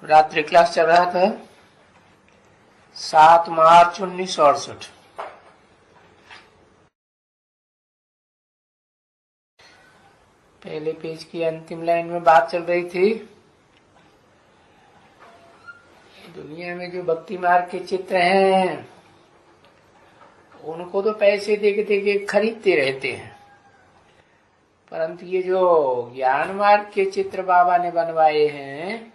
रात्रि क्लास चल रहा था 7 मार्च 1968। पहले पेज की अंतिम लाइन में बात चल रही थी, दुनिया में जो भक्ति मार्ग के चित्र हैं उनको तो पैसे देके देके खरीदते रहते हैं, परंतु ये जो ज्ञान मार्ग के चित्र बाबा ने बनवाए हैं,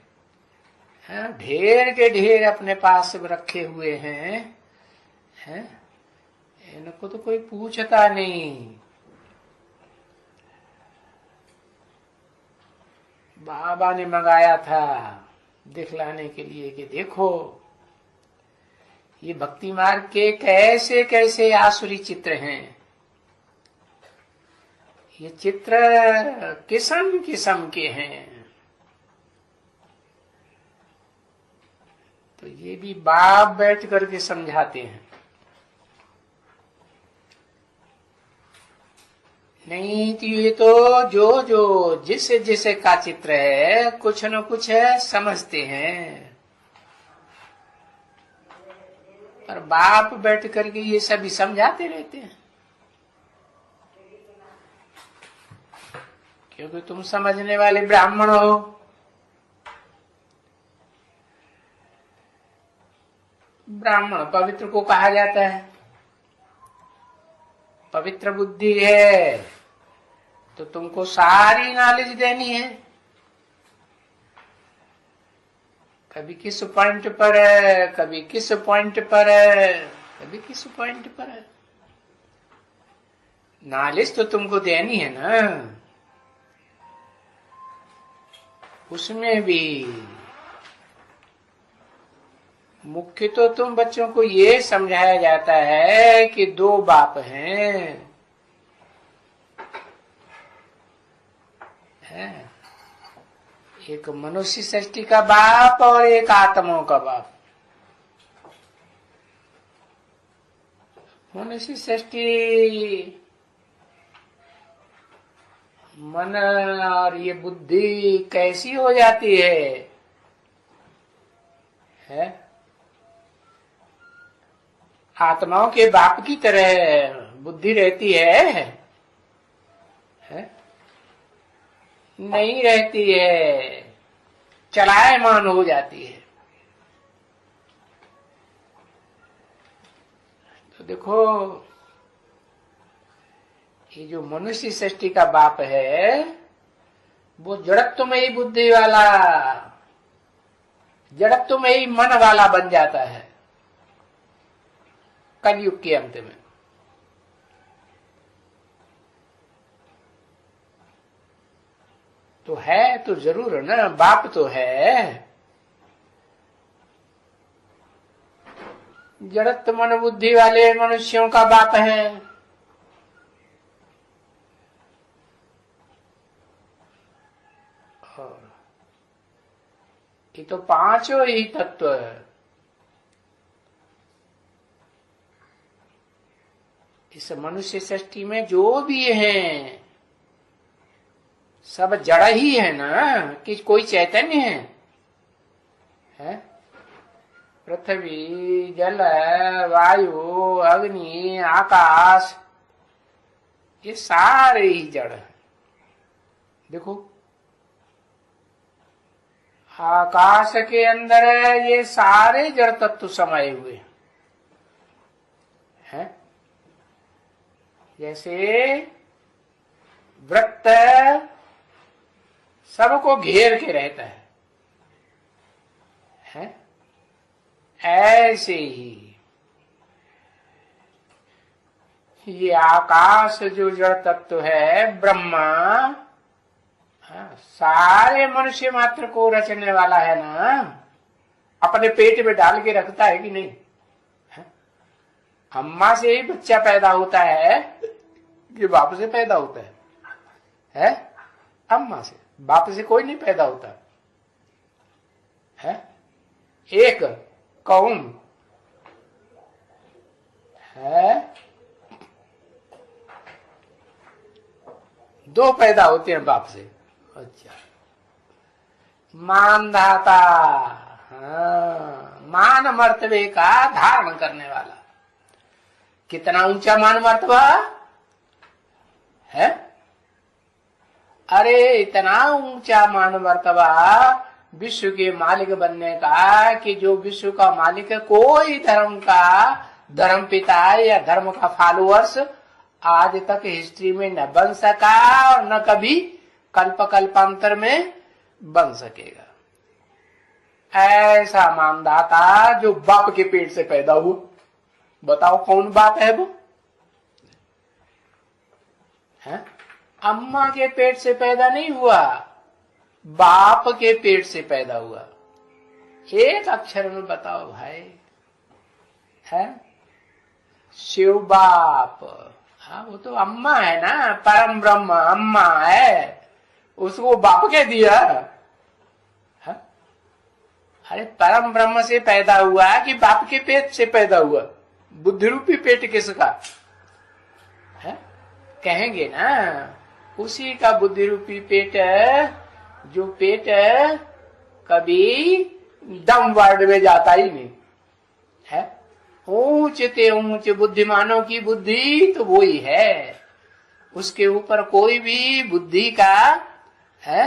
ढेर के ढेर अपने पास रखे हुए हैं, इनको तो कोई पूछता नहीं। बाबा ने मंगाया था दिखलाने के लिए कि देखो ये भक्ति मार्ग के कैसे कैसे आसुरी चित्र हैं, ये चित्र किस्म किस्म के हैं। तो ये भी बाप बैठ करके समझाते हैं, नहीं तो ये तो जो जो जिसे जिसे का चित्र है कुछ न कुछ है समझते हैं, पर बाप बैठ करके ये सभी समझाते रहते हैं, क्योंकि तुम समझने वाले ब्राह्मण हो। ब्राह्मण पवित्र को कहा जाता है, पवित्र बुद्धि है तो तुमको सारी नॉलेज देनी है। कभी किस पॉइंट पर है, कभी किस पॉइंट पर है, कभी किस पॉइंट पर है, नॉलेज तो तुमको देनी है ना। उसमें भी मुख्य तो तुम बच्चों को ये समझाया जाता है कि दो बाप हैं, एक मनुष्य सृष्टि का बाप और एक आत्माओं का बाप। मनुष्य सृष्टि मन और ये बुद्धि कैसी हो जाती है, आत्माओं के बाप की तरह बुद्धि रहती है? नहीं रहती है, चलायमान हो जाती है। तो देखो ये जो मनुष्य सृष्टि का बाप है वो जड़त्वमयी बुद्धि वाला, जड़त्वमयी मन वाला बन जाता है कलयुग के अंत में। तो है तो जरूर ना, बाप तो है, जड़त्व मन बुद्धि वाले मनुष्यों का बाप है। और ये तो पांचों ही तत्व है। इस मनुष्य सृष्टि में जो भी है सब जड़ ही है ना, कि कोई चैतन्य है? पृथ्वी, जल, वायु, अग्नि, आकाश, ये सारे ही जड़ है। देखो आकाश के अंदर ये सारे जड़ तत्व समाये हुए हैं। जैसे वृत्त सबको घेर के रहता है, ऐसे ही ये आकाश जो जड़ तत्व है ब्रह्मा, सारे मनुष्य मात्र को रचने वाला है ना, अपने पेट में डाल के रखता है कि नहीं? अम्मा से ही बच्चा पैदा होता है कि बाप से पैदा होता है? अम्मा से, बाप से कोई नहीं पैदा होता है। एक कौम है, दो पैदा होते हैं बाप से। अच्छा, मानधाता, हाँ, मान मर्तबे का धारण करने वाला। कितना ऊंचा मान मर्तबा है? अरे इतना ऊंचा मान मर्तबा विश्व के मालिक बनने का कि जो विश्व का मालिक है, कोई धर्म का धर्म पिता या धर्म का फॉलोअर्स आज तक हिस्ट्री में न बन सका और न कभी कल्प कल्पांतर में बन सकेगा। ऐसा मानदाता जो बाप के पेट से पैदा हुआ। बताओ कौन बाप है वो? है? अम्मा के पेट से पैदा नहीं हुआ, बाप के पेट से पैदा हुआ। एक अक्षर में बताओ भाई, है? शिव बाप। हाँ, वो तो अम्मा है ना, परम ब्रह्म अम्मा है, उसको बाप कह दिया। है? अरे परम ब्रह्म से पैदा हुआ कि बाप के पेट से पैदा हुआ? बुद्धि रूपी पेट किसका है? कहेंगे ना, उसी का बुद्धि रूपी पेट, जो पेट कभी दम वर्ड में जाता ही नहीं है। ऊंच ते ऊंच बुद्धिमानों की बुद्धि तो वो ही है, उसके ऊपर कोई भी बुद्धि का है,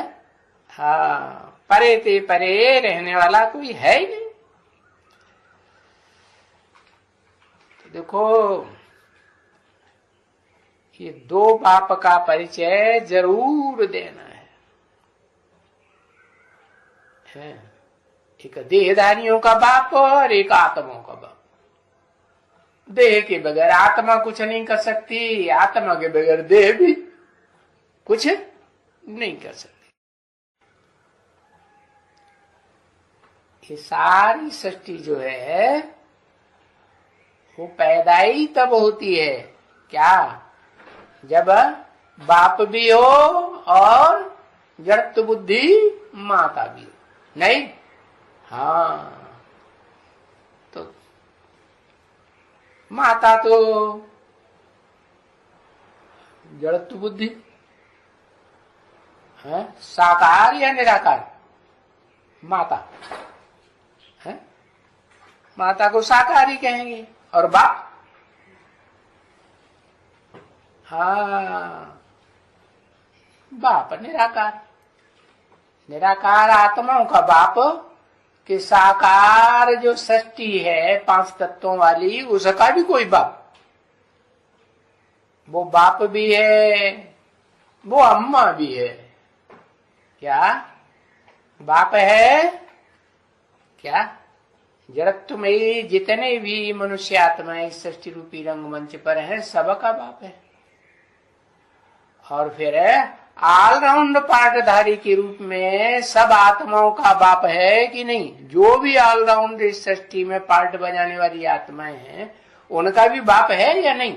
हाँ, परे ते परे रहने वाला कोई है ही नहीं। तो देखो, ये दो बाप का परिचय जरूर देना है। एक देहधारियों का बाप और एक आत्माओं का बाप। देह के बगैर आत्मा कुछ नहीं कर सकती, आत्मा के बगैर देह भी कुछ नहीं कर सकती। ये सारी सृष्टि जो है वो पैदा ही तब होती है क्या? जब बाप भी हो और जड़त्व बुद्धि माता भी हो। नहीं? हाँ, तो माता तो जड़त्व बुद्धि है, साकार या निराकार? माता है, माता को साकार ही कहेंगे। और बाप, हाँ, बाप निराकार। निराकार आत्माओं का बाप कि साकार जो सृष्टि है पांच तत्वों वाली, उसका भी कोई बाप, वो बाप भी है, वो अम्मा भी है। क्या बाप है? क्या जड़त्व में जितने भी मनुष्य आत्माएं इस सृष्टि रूपी रंगमंच पर हैं, सबका बाप है। और फिर ऑलराउंड पार्टधारी के रूप में सब आत्माओं का बाप है कि नहीं? जो भी ऑलराउंड इस सृष्टि में पार्ट बजाने वाली आत्माएं हैं, उनका भी बाप है या नहीं?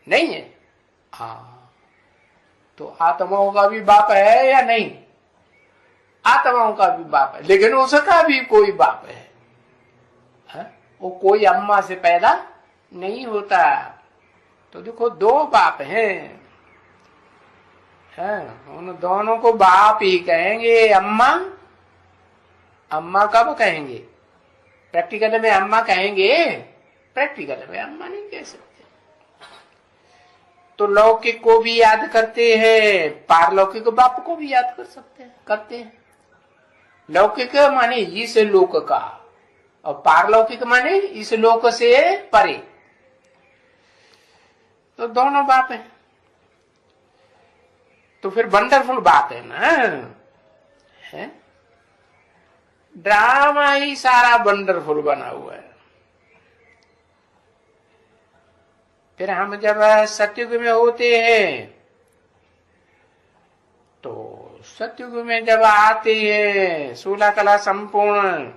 नहीं है। हाँ, तो आत्माओं का भी बाप है या नहीं? आत्माओं का भी बाप है, लेकिन उसका भी कोई बाप है। वो कोई अम्मा से पैदा नहीं होता। तो देखो, दो बाप हैं, उन दोनों को बाप ही कहेंगे। अम्मा, अम्मा कब कहेंगे? प्रैक्टिकल में अम्मा कहेंगे, प्रैक्टिकल में अम्मा नहीं कह सकते। तो लौकिक को भी याद करते हैं, पारलौकिक बाप को भी याद कर सकते हैं, करते हैं। लौकिक माने इस लोक का, और पारलौकिक माने इस लोक से परे। तो दोनों बाप है। तो फिर वंडरफुल बात है ना, है? ड्रामा ही सारा वंडरफुल बना हुआ है। फिर हम जब सतयुग में होते हैं, तो सतयुग में जब आते हैं 16 कला संपूर्ण,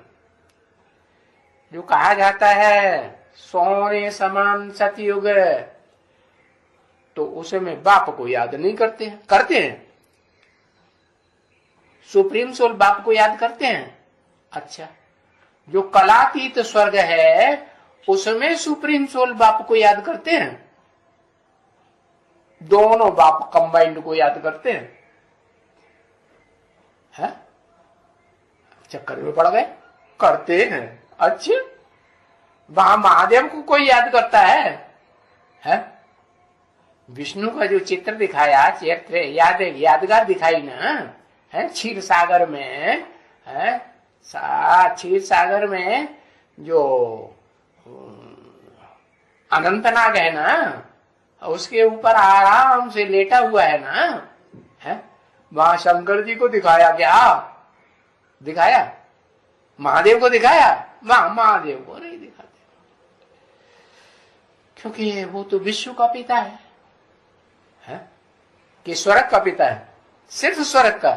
जो कहा जाता है सोने समान सतयुग, तो उसमें बाप को याद नहीं करते हैं। करते हैं? सुप्रीम सोल बाप को याद करते हैं। अच्छा, जो कलातीत स्वर्ग है उसमें सुप्रीम सोल बाप को याद करते हैं? दोनों बाप कंबाइंड को याद करते हैं? है? चक्कर में पड़ गए, करते हैं। अच्छा, वहां महादेव को कोई याद करता है? विष्णु का जो चित्र दिखाया, चरित्र यादगार दिखाई ना है क्षीर सागर में, है क्षीर सागर में जो अनंतनाग है ना, उसके ऊपर आराम से लेटा हुआ है ना, है वहां शंकर जी को दिखाया, क्या दिखाया? महादेव को दिखाया? वहां महादेव को नहीं दिखाते, क्योंकि वो तो विश्व का पिता है कि स्वर्ग का पिता है? सिर्फ स्वर्ग का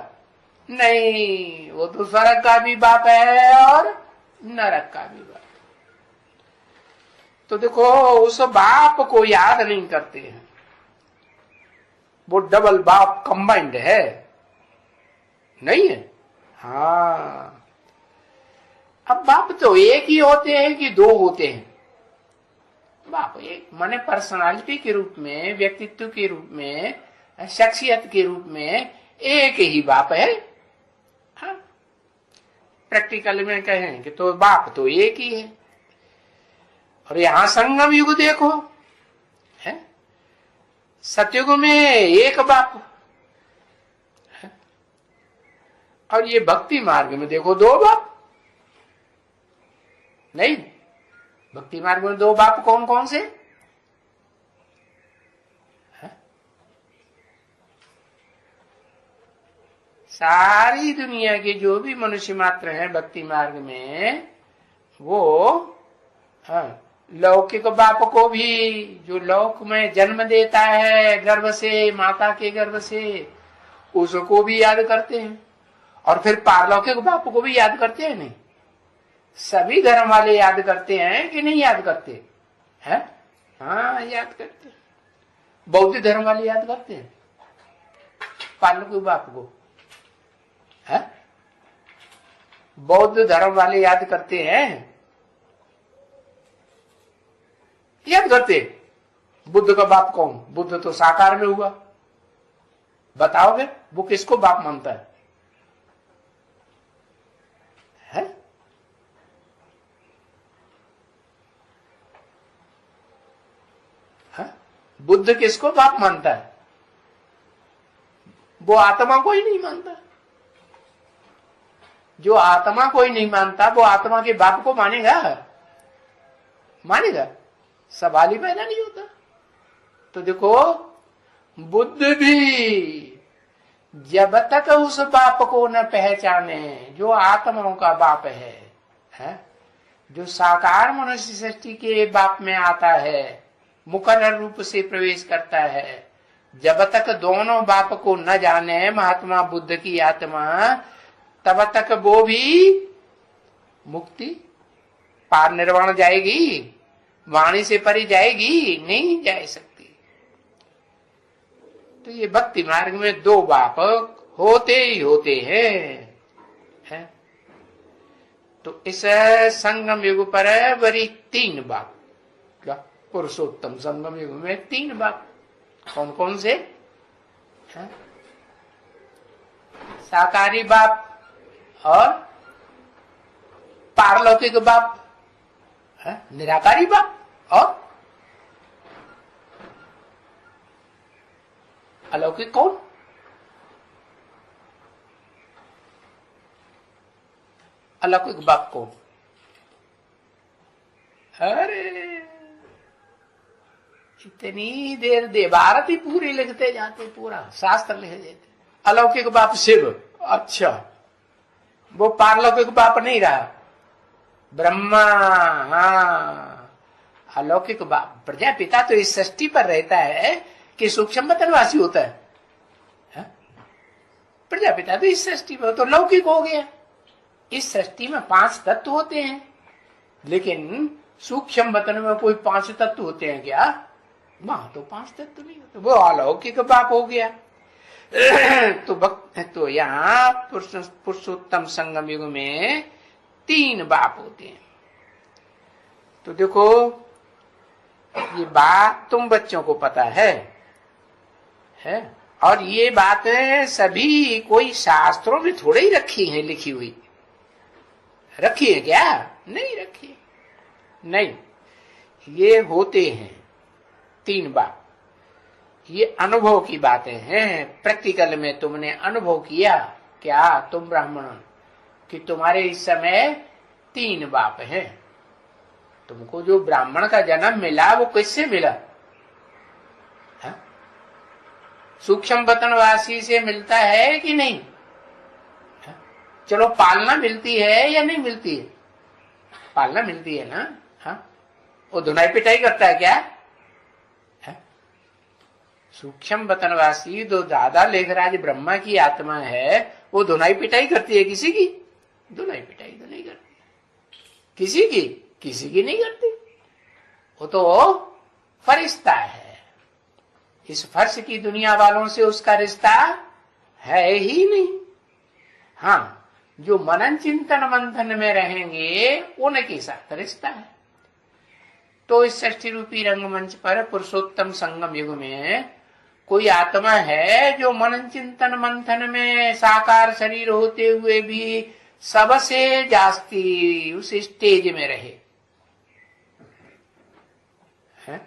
नहीं, वो तो स्वर्ग का भी बाप है और नरक का भी बाप। तो देखो, उस बाप को याद नहीं करते हैं, वो डबल बाप कंबाइंड है, नहीं है? हाँ, अब बाप तो एक ही होते हैं कि दो होते हैं? बाप एक माने पर्सनालिटी के रूप में, व्यक्तित्व के रूप में, शख्सियत के रूप में एक ही बाप है। हाँ, प्रैक्टिकल में कहें कि तो बाप तो एक ही है। और यहां संगम युग देखो, है सतयुग में एक बाप है, और ये भक्ति मार्ग में देखो दो बाप। नहीं, भक्ति मार्ग में दो बाप कौन कौन से? सारी दुनिया के जो भी मनुष्य मात्र हैं भक्ति मार्ग में, वो लौकिक बाप को भी, जो लौक में जन्म देता है गर्भ से, माता के गर्भ से, उसको भी याद करते हैं, और फिर पारलौकिक बाप को भी याद करते हैं। नहीं, सभी धर्म वाले याद करते हैं कि नहीं याद करते हैं? हाँ, याद करते हैं। बौद्ध धर्म वाले याद करते हैं पारलौकिक बाप को, है? बौद्ध धर्म वाले याद करते हैं, याद करते। बुद्ध का बाप कौन? बुद्ध तो साकार में हुआ, बताओगे वो किसको बाप मानता है? बुद्ध किसको बाप मानता है? वो आत्मा को ही नहीं मानता। जो आत्मा को ही नहीं मानता, वो आत्मा के बाप को मानेगा? मानेगा? सवाल ही पैदा नहीं होता। तो देखो, बुद्ध भी जब तक उस बाप को न पहचाने जो आत्माओं का बाप है? जो साकार मनुष्य सृष्टि के बाप में आता है, मुकर्रर रूप से प्रवेश करता है, जब तक दोनों बाप को न जाने महात्मा बुद्ध की आत्मा, तब तक वो भी मुक्ति पार निर्वाण जाएगी? वाणी से परी जाएगी? नहीं जा सकती। तो ये भक्ति मार्ग में दो बाप होते ही होते हैं। तो इस संगम युग पर वरी तीन बाप, पुरुषोत्तम संगम युग में तीन बाप। कौन कौन से? साकारी बाप और पारलौकिक बाप, निराकारी बाप और अलौकिक कौन? अलौकिक बाप कौन? अरे इतनी देर दे, भारती पूरी लिखते जाते, पूरा शास्त्र लिख देते। अलौकिक बाप शिव, अच्छा वो पारलौकिक बाप नहीं रहा, ब्रह्मा। हाँ, अलौकिक बाप प्रजापिता तो इस सृष्टि पर रहता है कि सूक्ष्म बतनवासी होता है? प्रजापिता तो इस सृष्टि पर, तो लौकिक हो गया। इस सृष्टि में 5 तत्व होते हैं, लेकिन सूक्ष्म बतन में कोई 5 तत्व होते हैं क्या? वहां तो 5 तत्व नहीं होते, वो अलौकिक बाप हो गया। तो यहाँ पुरुषोत्तम संगम युग में 3 बाप होते हैं। तो देखो, ये बात तुम बच्चों को पता है? और ये बातें सभी कोई शास्त्रों में थोड़े ही रखी हैं, लिखी हुई रखी है क्या? नहीं रखी है। नहीं, ये होते हैं 3 बात। ये अनुभव की बातें हैं। प्रैक्टिकल में तुमने अनुभव किया क्या तुम ब्राह्मण कि तुम्हारे इस समय 3 बाप हैं। तुमको जो ब्राह्मण का जन्म मिला वो किससे मिला? सूक्ष्म बतनवासी से मिलता है कि नहीं? चलो पालना मिलती है या नहीं मिलती है? पालना मिलती है ना। हाँ, वो धुनाई पिटाई करता है क्या? सूक्ष्म बतनवासी जो दादा लेखराज ब्रह्मा की आत्मा है वो धुनाई पिटाई करती है किसी की? धुनाई पिटाई तो नहीं करती। किसी की नहीं करती। वो तो फरिश्ता है। इस फर्श की दुनिया वालों से उसका रिश्ता है ही नहीं। हाँ, जो मनन चिंतन मंथन में रहेंगे उनके साथ रिश्ता है। तो इस षष्ठी रूपी रंगमंच पर पुरुषोत्तम संगम युग में कोई आत्मा है जो मनन चिंतन मंथन में साकार शरीर होते हुए भी सबसे जास्ती उस स्टेज में रहे? है?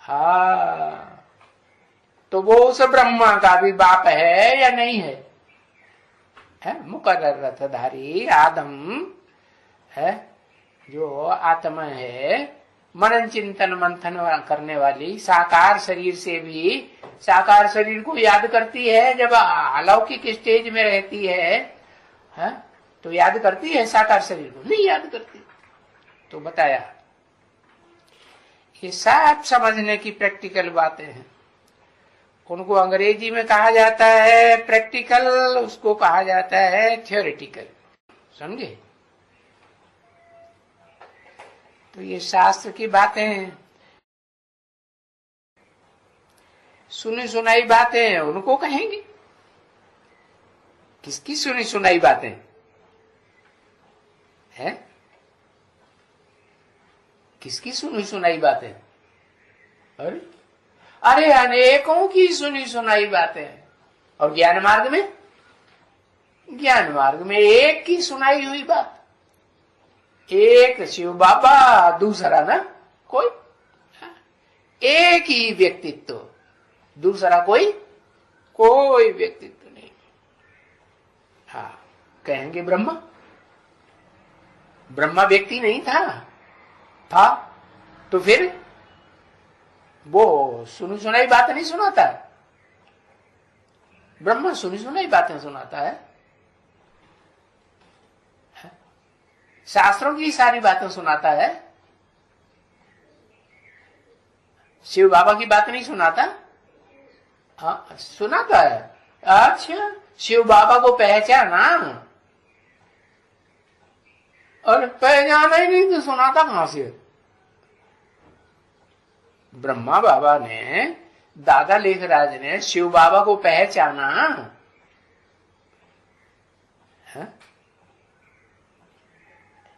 हाँ, तो वो उस ब्रह्मा का भी बाप है या नहीं है? मुकर्रर रथधारी आदम है, जो आत्मा है मनन चिंतन मंथन करने वाली, साकार शरीर से भी साकार शरीर को याद करती है। जब अलौकिक स्टेज में रहती है तो याद करती है साकार शरीर को? नहीं याद करती। तो बताया, ये सब समझने की प्रैक्टिकल बातें हैं। उनको अंग्रेजी में कहा जाता है प्रैक्टिकल, उसको कहा जाता है थियोरेटिकल। समझे? तो ये शास्त्र की बातें हैं, सुनी सुनाई बातें उनको कहेंगे। किसकी सुनी सुनाई बातें हैं? किसकी सुनी सुनाई बातें? अरे अनेकों की सुनी सुनाई बातें। और ज्ञान मार्ग में एक की सुनाई हुई बात। एक शिव बाबा, दूसरा ना कोई। एक ही व्यक्तित्व, दूसरा कोई व्यक्तित्व नहीं। हाँ, कहेंगे ब्रह्मा व्यक्ति नहीं था तो फिर वो सुनी सुनाई बात नहीं सुनाता। ब्रह्मा सुनी सुनाई बातें सुनाता है। शास्त्रों की सारी बातें सुनाता है। शिव बाबा की बात नहीं सुनाता? हाँ, सुनाता है। अच्छा, शिव बाबा को पहचाना और पहचाना ही नहीं तो सुनाता कहां से? ब्रह्मा बाबा ने, दादा लेखराज ने शिव बाबा को पहचाना है?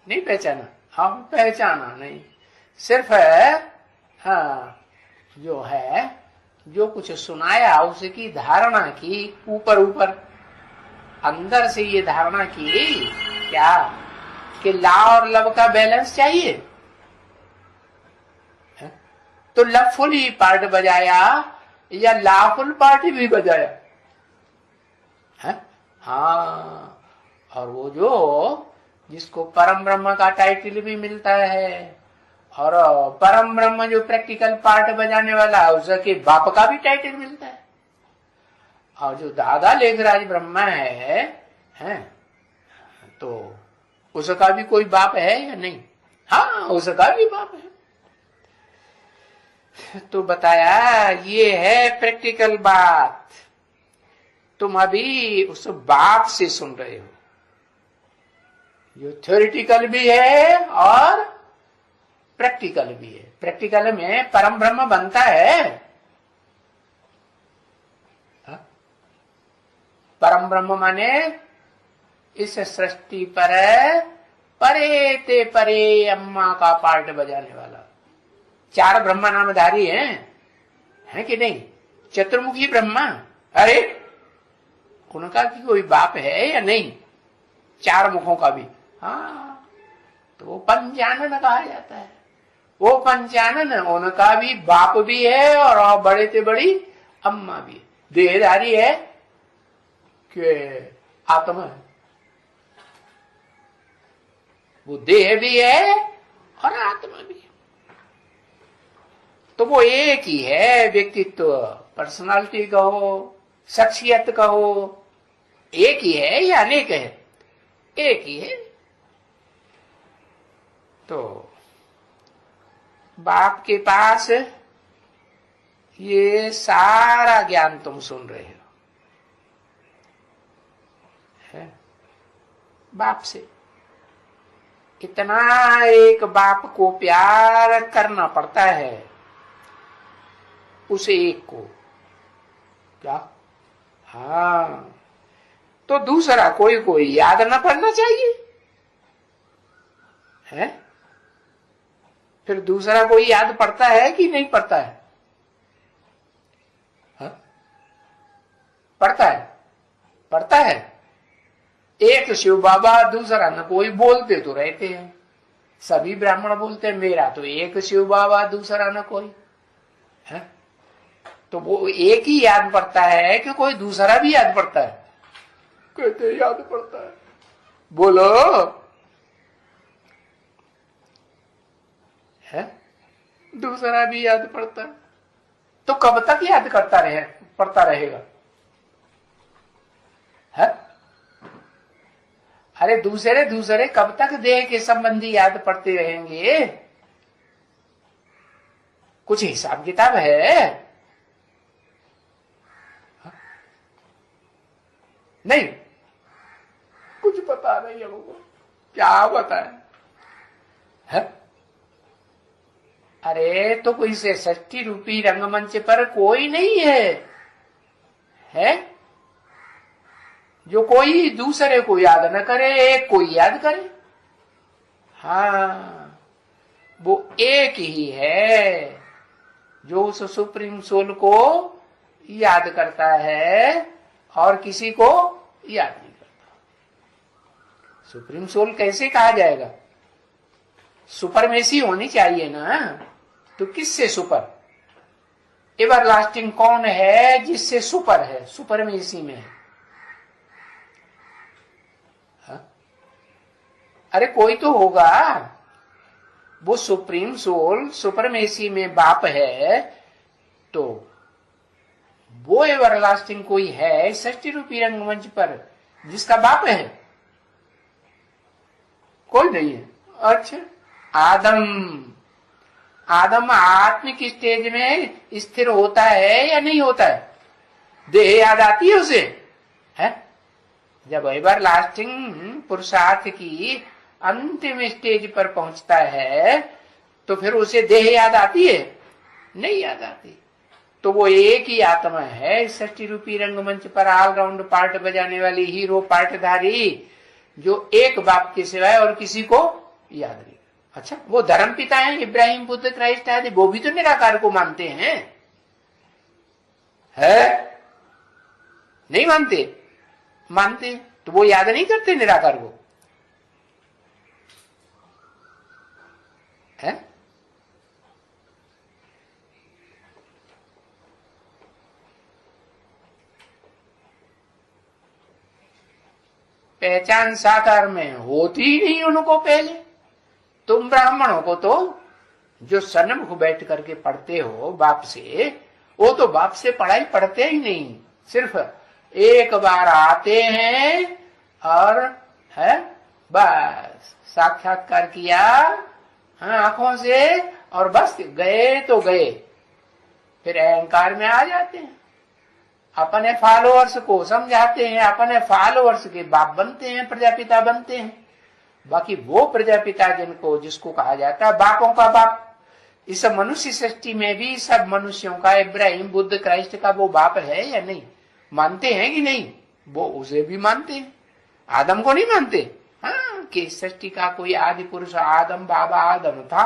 नहीं पहचाना। हाँ, पहचाना नहीं, सिर्फ हाँ जो कुछ सुनाया उसकी धारणा की, ऊपर अंदर से ये धारणा की क्या कि ला और लब का बैलेंस चाहिए, तो लब फुल ही पार्ट बजाया या ला फुल पार्ट भी बजाया है? हाँ, और वो जो जिसको परम ब्रह्म का टाइटल भी मिलता है, और परम ब्रह्म जो प्रैक्टिकल पार्ट बजाने वाला है उसके बाप का भी टाइटल मिलता है। और जो दादा लेखराज ब्रह्मा है तो उसका भी कोई बाप है या नहीं? हाँ, उसका भी बाप है। तो बताया ये है प्रैक्टिकल बात। तुम अभी उस बाप से सुन रहे हो, जो थ्योरेटिकल भी है और प्रैक्टिकल भी है। प्रैक्टिकल में परम ब्रह्म बनता है। परम ब्रह्म माने इस सृष्टि पर परे ते परे अम्मा का पार्ट बजाने वाला। 4 ब्रह्मा नामधारी हैं कि नहीं? चतुर्मुखी ब्रह्मा, अरे उनका की कोई बाप है या नहीं? चार मुखों का भी। हाँ, तो वो पंचानन कहा जाता है। वो पंचानन उनका भी बाप भी है और बड़े से बड़ी अम्मा भी है। देहधारी है कि आत्मा है, वो देह भी है और आत्मा भी है। तो वो एक ही है। व्यक्तित्व, पर्सनालिटी कहो, शख्सियत कहो, एक ही है या अनेक है? एक ही है। तो बाप के पास ये सारा ज्ञान तुम सुन रहे हो, है? बाप से इतना एक बाप को प्यार करना पड़ता है, उसे एक को। क्या? हाँ, तो दूसरा कोई याद न करना चाहिए, है? फिर दूसरा कोई याद पड़ता है कि नहीं पड़ता है? हाँ? पड़ता है, पड़ता है। एक शिव बाबा, दूसरा न कोई, बोलते तो रहते हैं, सभी ब्राह्मण बोलते हैं मेरा तो एक शिव बाबा, दूसरा न कोई, है? तो वो एक ही याद पड़ता है कि कोई दूसरा भी याद पड़ता है? कहते याद पड़ता है। बोलो, है? दूसरा भी याद पड़ता है। तो कब तक याद पड़ता रहेगा, है? अरे दूसरे कब तक देह के संबंधी याद पड़ते रहेंगे? कुछ हिसाब किताब है? नहीं, कुछ पता नहीं हमको, क्या बताएं, है? अरे तो कोई से षष्ठी रूपी रंगमंच पर कोई नहीं है जो कोई दूसरे को याद न करे, एक कोई याद करे। हाँ, वो एक ही है जो उस सुप्रीम सोल को याद करता है और किसी को याद नहीं करता। सुप्रीम सोल कैसे कहा जाएगा? सुपरमेसी होनी चाहिए ना। तो किससे सुपर? एवरलास्टिंग कौन है जिससे सुपर है, सुपरमेसी में है? हा? अरे कोई तो होगा। वो सुप्रीम सोल सुपरमेसी में बाप है, तो वो एवरलास्टिंग कोई है षष्ठी रूपी रंगमंच पर जिसका बाप है? कोई नहीं है। अच्छा, आदम आत्मिक स्टेज में स्थिर होता है या नहीं होता है? देह याद आती है उसे, है? जब एवरलास्टिंग पुरुषार्थ की अंतिम स्टेज पर पहुंचता है तो फिर उसे देह याद आती है? नहीं याद आती। तो वो एक ही आत्मा है षष्ठी रूपी रंगमंच पर ऑलराउंड पार्ट बजाने वाली हीरो पार्टधारी, जो एक बाप के सिवाय और किसी को याद नहीं। अच्छा, वो धर्म पिता हैं, इब्राहिम, बुद्ध, क्राइस्ट आदि, वो भी तो निराकार को मानते हैं, है? नहीं मानते? मानते, तो वो याद नहीं करते निराकार को, है? पहचान साकार में होती ही नहीं उनको पहले। तुम ब्राह्मणों को तो जो सन्मुख बैठ करके पढ़ते हो बाप से, वो तो बाप से पढ़ाई पढ़ते ही नहीं, सिर्फ एक बार आते हैं और है बस साक्षात्कार किया, हाँ, आंखों से, और बस गए तो गए, फिर अहंकार में आ जाते हैं, अपने फॉलोअर्स को समझाते हैं, अपने फॉलोअर्स के बाप बनते हैं, प्रजापिता बनते हैं। बाकी वो प्रजापिता जिसको कहा जाता है बापों का बाप, इस मनुष्य सृष्टि में भी सब मनुष्यों का, इब्राहिम, बुद्ध, क्राइस्ट का वो बाप है या नहीं? मानते हैं कि नहीं? वो उसे भी मानते हैं, आदम को नहीं मानते। हाँ, कि सृष्टि का कोई आदि पुरुष आदम, बाबा आदम था,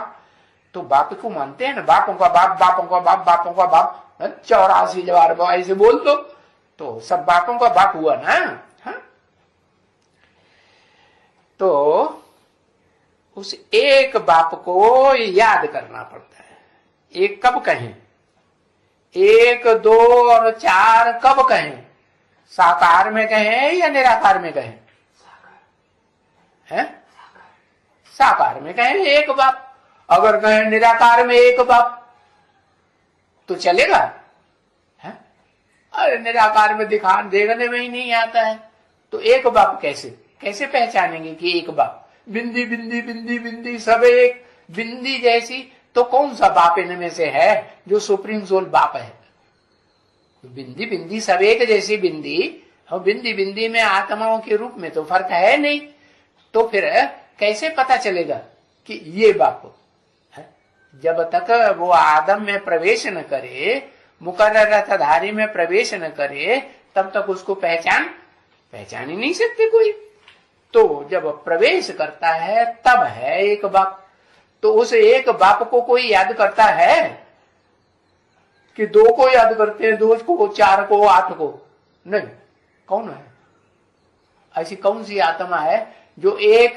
तो बाप को मानते हैं ना, बापों का बाप, बापों का बाप, बापों का बाप, 84 बार ऐसे बोल दो, तो सब बापों का बाप हुआ ना। हाँ? तो उस एक बाप को याद करना पड़ता है। एक कब कहें, एक दो और चार कब कहें, साकार में कहें या निराकार में कहें? है साकार में कहें एक बाप। अगर कहें निराकार में एक बाप तो चलेगा? है? अरे निराकार में देखने में ही नहीं आता है, तो एक बाप कैसे पहचानेंगे कि एक बाप? बिंदी बिंदी बिंदी बिंदी सब एक बिंदी जैसी, तो कौन सा बाप इनमें से है जो सुप्रीम सोल बाप है? बिंदी बिंदी सब एक जैसी बिंदी, और बिंदी बिंदी में आत्माओं के रूप में तो फर्क है नहीं, तो फिर कैसे पता चलेगा कि ये बाप है? जब तक वो आदम में प्रवेश न करे, मुकर्रर रथधारी में प्रवेश न करे, तब तक उसको पहचान ही नहीं सकते कोई। तो जब प्रवेश करता है तब है एक बाप। तो उस एक बाप को कोई याद करता है कि दो को याद करते हैं, दो को, चार को, आठ को? नहीं। कौन है ऐसी? कौन सी आत्मा है जो एक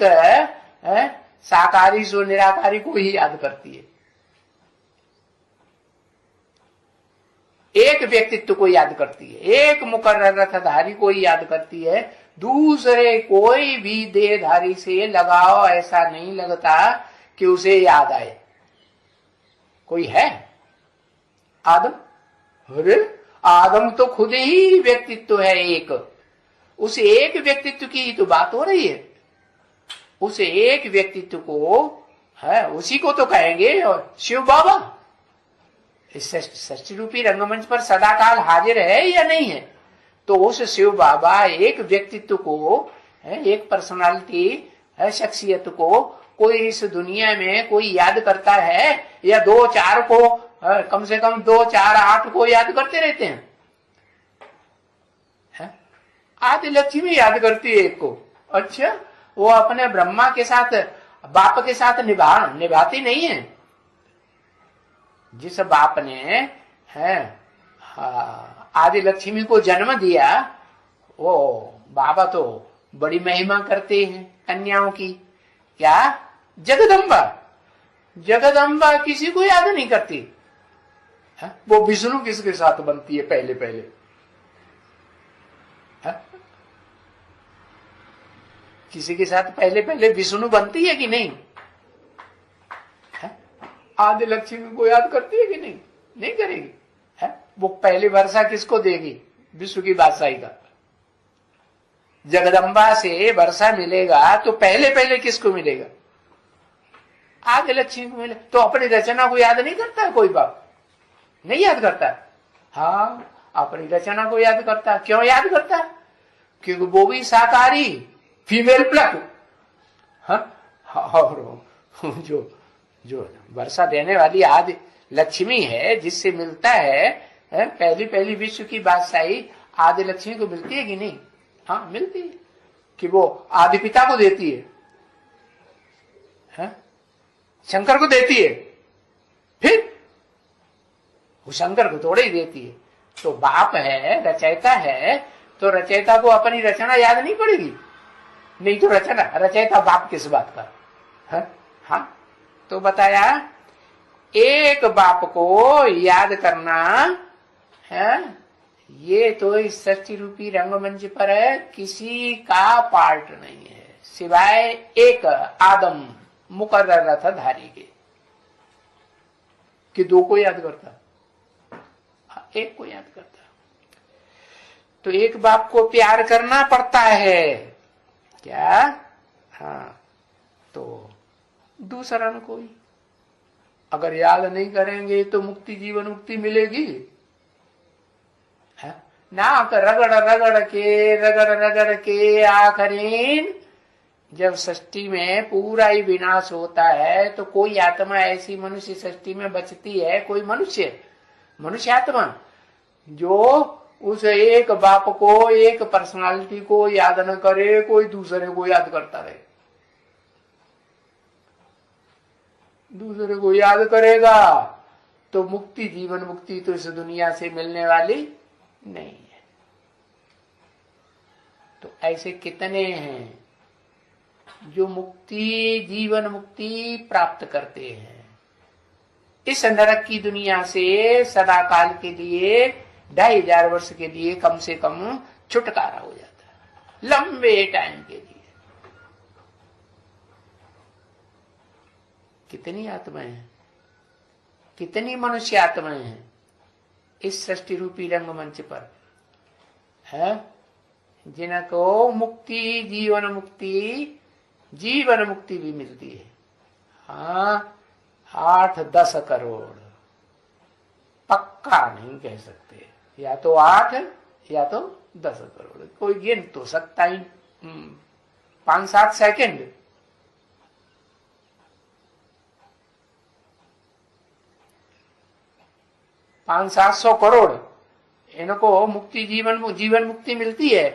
साकारी सो निराकारी को ही याद करती है? एक व्यक्तित्व को याद करती है, एक मुकर्रर रथधारी को ही याद करती है। दूसरे कोई भी देहधारी से लगाव ऐसा नहीं लगता कि उसे याद आए। कोई है आदम? अरे आदम तो खुद ही व्यक्तित्व है एक। उस एक व्यक्तित्व की तो बात हो रही है। उस एक व्यक्तित्व को है, उसी को तो कहेंगे और शिव बाबा। इस षष्ठी रूपी रंगमंच पर सदाकाल हाजिर है या नहीं है? तो उस शिव बाबा एक व्यक्तित्व को, एक पर्सनालिटी शख्सियत को कोई इस दुनिया में कोई याद करता है? या दो चार को, कम से कम दो चार आठ को याद करते रहते हैं? आदि लक्ष्मी याद करती है एक को। अच्छा, वो अपने ब्रह्मा के साथ, बाप के साथ निभाती नहीं है। जिस बाप ने है आदि लक्ष्मी को जन्म दिया, वो बाबा तो बड़ी महिमा करते हैं कन्याओं की। क्या? जगदम्बा। जगदम्बा किसी को याद नहीं करती है? वो विष्णु किसके साथ बनती है पहले पहले? है? किसी के साथ पहले पहले विष्णु बनती है कि नहीं? आदि लक्ष्मी को याद करती है कि नहीं? नहीं करेगी। है? वो पहली वर्षा किसको देगी? विश्व की बादशाही का। जगदम्बा से वर्षा मिलेगा तो पहले पहले किसको मिलेगा? आदि लक्ष्मी को मिले। तो अपनी रचना को याद नहीं करता कोई बाप? नहीं याद करता। हाँ, अपनी रचना को याद करता। क्यों याद करता? क्योंकि वो भी साकारी फीमेल प्लग। और जो वर्षा देने वाली आदि लक्ष्मी है, जिससे मिलता है पहली पहली विश्व की बादशाही, आदि लक्ष्मी को मिलती है कि नहीं? हाँ, मिलती है। कि वो आदि पिता को देती है, शंकर को देती है, फिर वो शंकर को थोड़े ही देती है। तो बाप है, रचयिता है, तो रचयिता को अपनी रचना याद नहीं पड़ेगी? नहीं तो रचयिता बाप किस बात का है? हाँ, तो बताया एक बाप को याद करना है, ये तो इस षष्ठी रूपी रंगमंच पर है किसी का पार्ट नहीं है, सिवाय एक आदम मुकर्रर रथधारी के। कि दो को याद करता? एक को याद करता। तो एक बाप को प्यार करना पड़ता है क्या? हाँ, तो दूसरा न कोई। अगर याद नहीं करेंगे तो मुक्ति, जीवन मुक्ति मिलेगी? नाक रगड़ के आखिरीन जब सृष्टि में पूरा ही विनाश होता है, तो कोई आत्मा ऐसी मनुष्य सृष्टि में बचती है, कोई मनुष्य आत्मा जो उस एक बाप को, एक पर्सनालिटी को याद न करे, कोई दूसरे को याद करता रहे। दूसरे को याद करेगा तो मुक्ति, जीवन मुक्ति तो इस दुनिया से मिलने वाली नहीं है। तो ऐसे कितने हैं जो मुक्ति, जीवन मुक्ति प्राप्त करते हैं। इस नरक की दुनिया से सदा काल के लिए 2500 वर्ष के लिए कम से कम छुटकारा हो जाता है, लंबे टाइम के लिए। कितनी आत्माएं हैं, कितनी मनुष्य आत्माएं हैं इस सृष्टि रूपी रंगमंच पर है, जिनको मुक्ति, जीवन मुक्ति भी मिलती है। हाँ, 8-10 करोड़, पक्का नहीं कह सकते, या तो 8 या तो 10 करोड़। कोई गिन तो सकता ही 5-7 सेकंड। पांच 700 करोड़ इनको मुक्ति, जीवन मुक्ति मिलती है?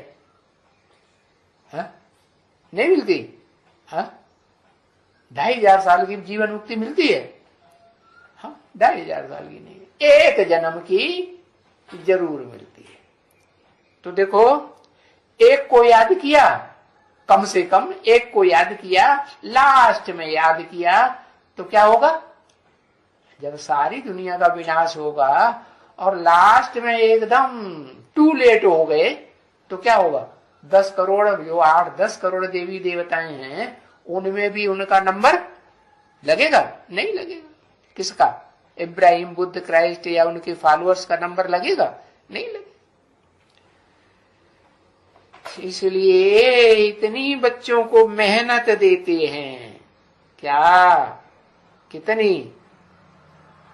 नहीं मिलती। 2500 साल की जीवन मुक्ति मिलती है? 2500 साल की नहीं, एक जन्म की जरूर मिलती है। तो देखो, एक को याद किया, कम से कम एक को याद किया, लास्ट में याद किया, तो क्या होगा? जब सारी दुनिया का विनाश होगा और लास्ट में एकदम टू लेट हो गए, तो क्या होगा? 10 करोड़, जो 8-10 करोड़ देवी देवताएं हैं, उनमें भी उनका नंबर लगेगा? नहीं लगेगा। किसका? इब्राहिम, बुद्ध, क्राइस्ट या उनके फॉलोअर्स का नंबर लगेगा? नहीं लगेगा। इसलिए इतनी बच्चों को मेहनत देते हैं। क्या? कितनी?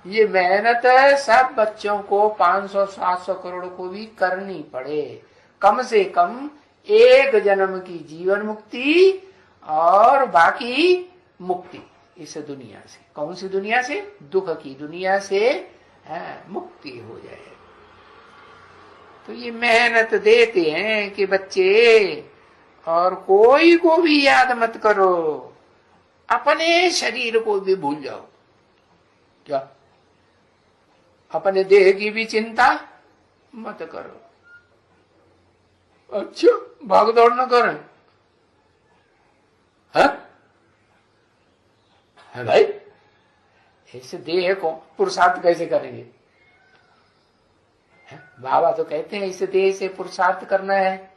ये मेहनत सब बच्चों को 500-700 करोड़ को भी करनी पड़े, कम से कम एक जन्म की जीवन मुक्ति और बाकी मुक्ति इस दुनिया से। कौन सी दुनिया से? दुख की दुनिया से मुक्ति हो जाए। तो ये मेहनत देते हैं कि बच्चे, और कोई को भी याद मत करो, अपने शरीर को भी भूल जाओ। क्या? अपने देह की भी चिंता मत करो। अच्छा, भाग दौड़ न करें? है भाई, इस देह को पुरुषार्थ कैसे करेंगे? बाबा तो कहते हैं इस देह से पुरुषार्थ करना है?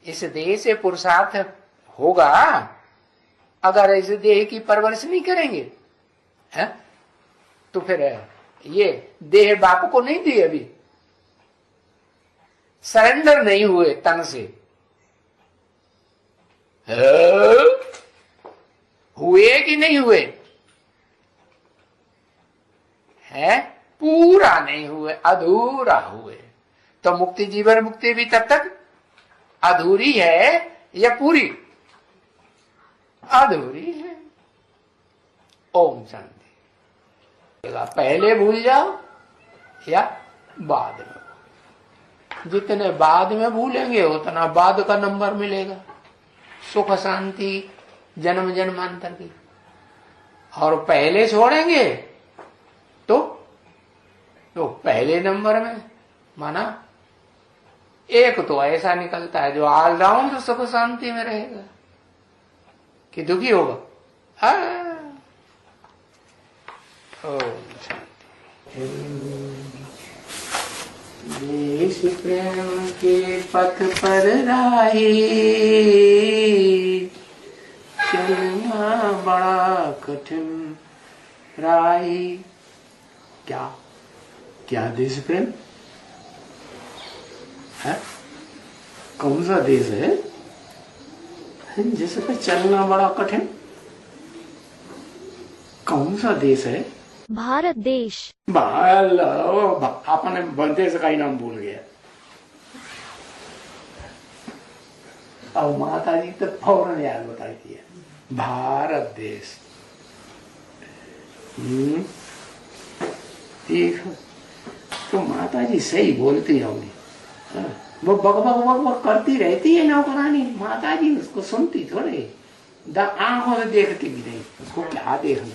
इस देह से पुरुषार्थ होगा अगर इस देह की परवरिश नहीं करेंगे, तो फिर ये देह बाप को नहीं दी, अभी सरेंडर नहीं हुए तन से। हुए कि नहीं हुए? है? पूरा नहीं हुए, अधूरा हुए। तो मुक्ति, जीवन मुक्ति भी तब तक अधूरी है या पूरी? अधूरी है। ओम शांति। पहले भूल जाओ या बाद में। जितने बाद में भूलेंगे उतना बाद का नंबर मिलेगा, सुख शांति जन्म जन्मांतर की। और पहले छोड़ेंगे तो पहले नंबर में, माना एक तो ऐसा निकलता है जो ऑलराउंड सुख शांति में रहेगा कि दुखी होगा। देश प्रेम के पथ पर राही, चलना बड़ा कठिन राही। क्या देश प्रेम है? कौन सा देश है जिसपे चलना बड़ा कठिन? कौन सा देश है? भारत देश। अपने देश का ही नाम भूल गया। और माता जी तो फौरन याद बताई थी, भारत देश। ठीक, तो माता जी सही बोलती होंगी। वो बक करती रहती है नौकरानी, माता जी उसको सुनती थोड़े, आंखों से देखती भी नहीं, उसको क्या देखना।